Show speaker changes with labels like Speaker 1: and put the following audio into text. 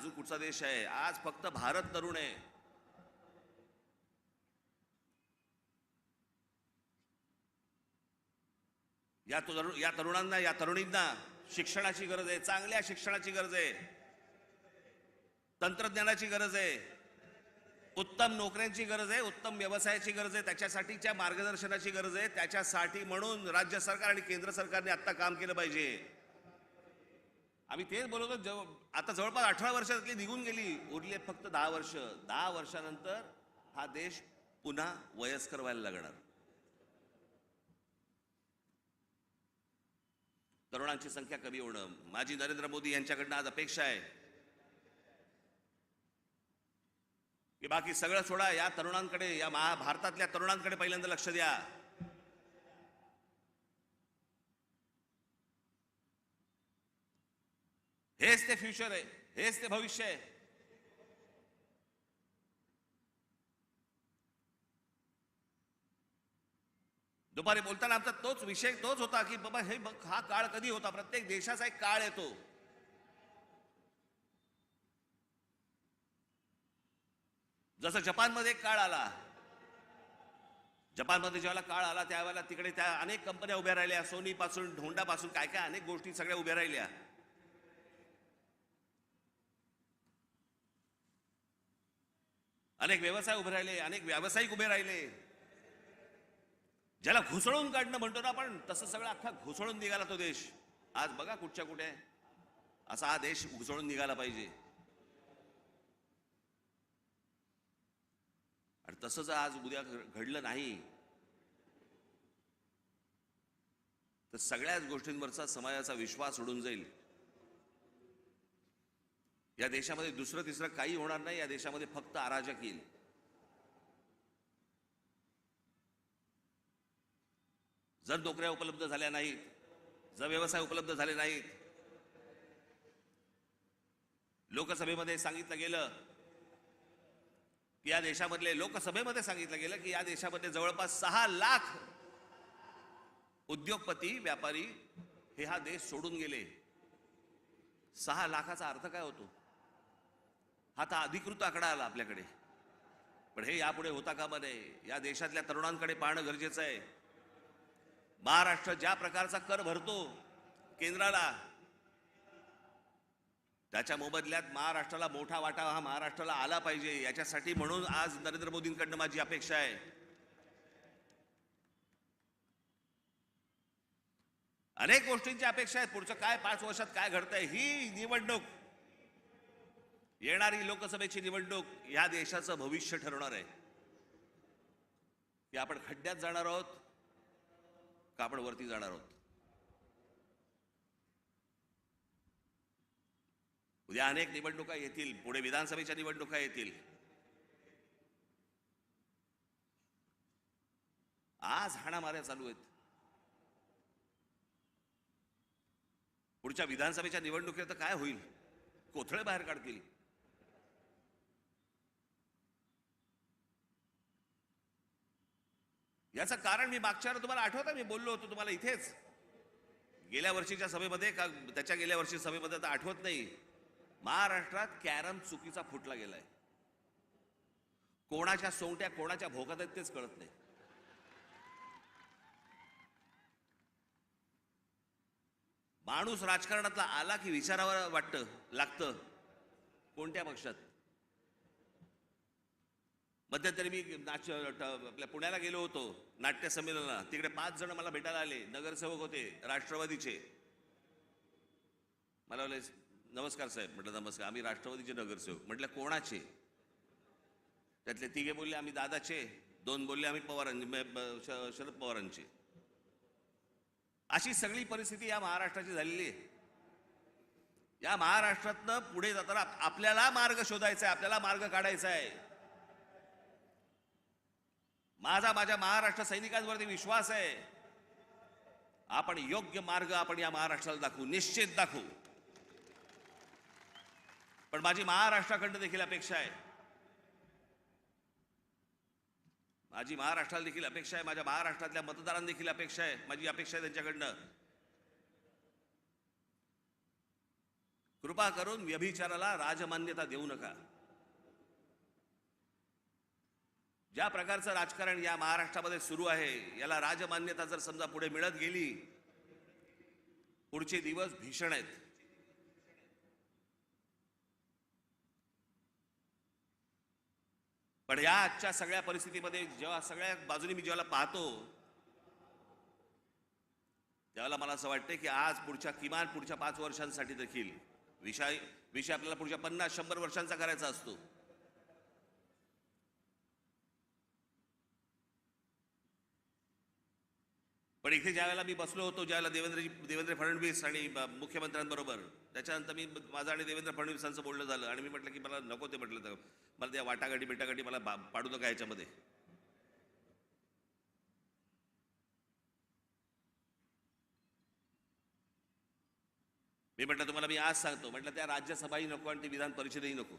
Speaker 1: अजून कुठचा देश आहे? आज फक्त भारत तरुण आहे. या तरुणांना, या तरुणींना शिक्षणाची गरज आहे, चांगल्या शिक्षणाची गरज आहे, तंत्रज्ञानाची गरज आहे, उत्तम नोकऱ्यांची गरज आहे, उत्तम व्यवसायाची गरज आहे, त्याच्यासाठीच्या मार्गदर्शनाची गरज आहे. त्याच्यासाठी म्हणून राज्य सरकार आणि केंद्र सरकारने आता काम केलं पाहिजे. आम्ही तेच बोलतो. आता जवळपास 18 वर्षातली निघून गेली, उरले फक्त 10 वर्ष. 10 वर्षानंतर हा देश पुन्हा वयस्कर व्हायला लागणार. तरुणांची संख्या कमी होणं माझी नरेंद्र मोदी यांच्याकडनं आज अपेक्षा आहे की बाकी सगळं सोडा, या तरुणांकडे, या भारतातल्या तरुणांकडे पहिल्यांदा लक्ष द्या. हेच ते फ्युचर आहे, हेच ते भविष्य आहे. दुपारी बोलताना आमचा तोच विषय होता की बाबा हे हा काळ कधी होता. प्रत्येक देशाचा एक काळ येतो. जसं जपानमध्ये एक काळ आला. जपानमध्ये ज्यावेळेला काळ आला त्यावेळेला तिकडे त्या अनेक कंपन्या उभ्या राहिल्या, सोनी पासून, होंडा पासून, काय काय अनेक गोष्टी सगळ्या उभ्या राहिल्या. अनेक व्यवसाय उभे राहिले, अनेक व्यावसायिक उभे राहिले. ज्याला घुसळून काढणं म्हणतो ना आपण, तसं सगळं अख्खा घुसळून निघाला तो देश. आज बघा कुठच्या कुठे असा हा देश घुसळून निघाला पाहिजे. आणि तसं जर आज उद्या घडलं नाही तर सगळ्याच गोष्टींवरचा समाजाचा विश्वास उडून जाईल. या देशामध्ये दुसरं तिसरं काही होणार नाही. या देशामध्ये फक्त अराजक येईल. जर नोकऱ्या उपलब्ध झाल्या नाहीत, जर व्यवसाय उपलब्ध झाले नाहीत, लोकसभेमध्ये सांगितलं गेलं की या देशामधले, लोकसभेमध्ये सांगितलं गेलं की या देशामध्ये जवळपास 6 लाख उद्योगपती, व्यापारी हे हा देश सोडून गेले. 6 लाखाचा अर्थ काय होतो? हा तर अधिकृत आकडा आला आपल्याकडे, पण हे यापुढे होता कामा नये. या देशातल्या तरुणांकडे पाहणं गरजेचं आहे. महाराष्ट्र ज्या प्रकारचा कर भरतो केंद्राला, त्याच्या मोबदल्यात महाराष्ट्राला मोठा वाटा हा महाराष्ट्राला आला पाहिजे. याच्यासाठी म्हणून आज नरेंद्र मोदींकडनं माझी अपेक्षा आहे. अनेक गोष्टींची अपेक्षा आहे. पुढचं काय 5 वर्षात काय घडतंय, ही निवडणूक, येणारी लोकसभेची निवडणूक या देशाचं भविष्य ठरवणार आहे. की आपण खड्ड्यात जाणार आहोत का आपण वरती जाणार आहोत. उद्या अनेक निवडणुका येतील, पुढे विधानसभेच्या निवडणुका येतील. आज हाणामाऱ्या चालू आहेत. पुढच्या विधानसभेच्या निवडणुकीत तर काय होईल? कोथळे बाहेर काढतील. याचं कारण मी मागच्या तुम्हाला आठवतं, मी बोललो होतो तुम्हाला इथेच गेल्या वर्षीच्या सभेमध्ये, का त्याच्या गेल्या वर्षी सभेमध्ये तर आठवत नाही, महाराष्ट्रात कॅरम चुकीचा फुटला गेलाय. कोणाच्या सोंगट्या कोणाच्या भोकात आहेत तेच कळत नाही. माणूस राजकारणातला आला की विचारावं लागतं कोणत्या पक्षात. मध्यंतरी मी आपल्या पुण्याला गेलो होतो नाट्य संमेलनाला. तिकडे 5 जण मला भेटायला आले, नगरसेवक होते राष्ट्रवादीचे. मला बोलले नमस्कार साहेब. म्हटलं नमस्कार, आम्ही राष्ट्रवादीचे नगरसेवक. म्हटलं कोणाचे? त्यातले 3 बोलले आम्ही दादाचे, 2 बोलले आम्ही शरद पवारांचे. अशी सगळी परिस्थिती या महाराष्ट्राची झालेली आहे. या महाराष्ट्रातनं पुढे जाताना आपल्याला मार्ग शोधायचा आहे, आपल्याला मार्ग काढायचा आहे. माझ्या महाराष्ट्र सैनिकांवरती विश्वास आहे. आपण योग्य मार्ग आपण या महाराष्ट्राला दाखवू, निश्चित दाखवू. पण माझी महाराष्ट्राकडनं देखील अपेक्षा आहे, माझी महाराष्ट्राला देखील अपेक्षा आहे, माझ्या महाराष्ट्रातल्या मतदारांना देखील अपेक्षा आहे, माझी अपेक्षा आहे त्यांच्याकडनं कृपा करून व्यभिचाराला राजमान्यता देऊ नका. ज्या प्रकारचं राजकारण या महाराष्ट्रामध्ये सुरू आहे, याला राजमान्यता जर समजा पुढे मिळत गेली, पुढचे दिवस भीषण आहेत. पण या आजच्या सगळ्या परिस्थितीमध्ये जेव्हा सगळ्या बाजूनी मी जेव्हा पाहतो, त्यावेळेला मला असं वाटतं की आज किमान पुढच्या 5 वर्षांसाठी देखील विषय आपल्याला पुढच्या 50-100 वर्षांचा करायचा असतो. पण इथे ज्यावेळेला मी बसलो होतो, ज्यावेळेला देवेंद्र फडणवीस आणि मुख्यमंत्र्यांबरोबर, त्याच्यानंतर माझं आणि देवेंद्र फडणवीसांचं बोलणं झालं आणि मी म्हटलं की मला नको ते, म्हटलं तर मला त्या वाटाघाटी मला पाडू नका याच्यामध्ये. मी म्हटलं तुम्हाला मी आज सांगतो, म्हटलं त्या राज्यसभाही नको आणि ती विधान परिषदही नको.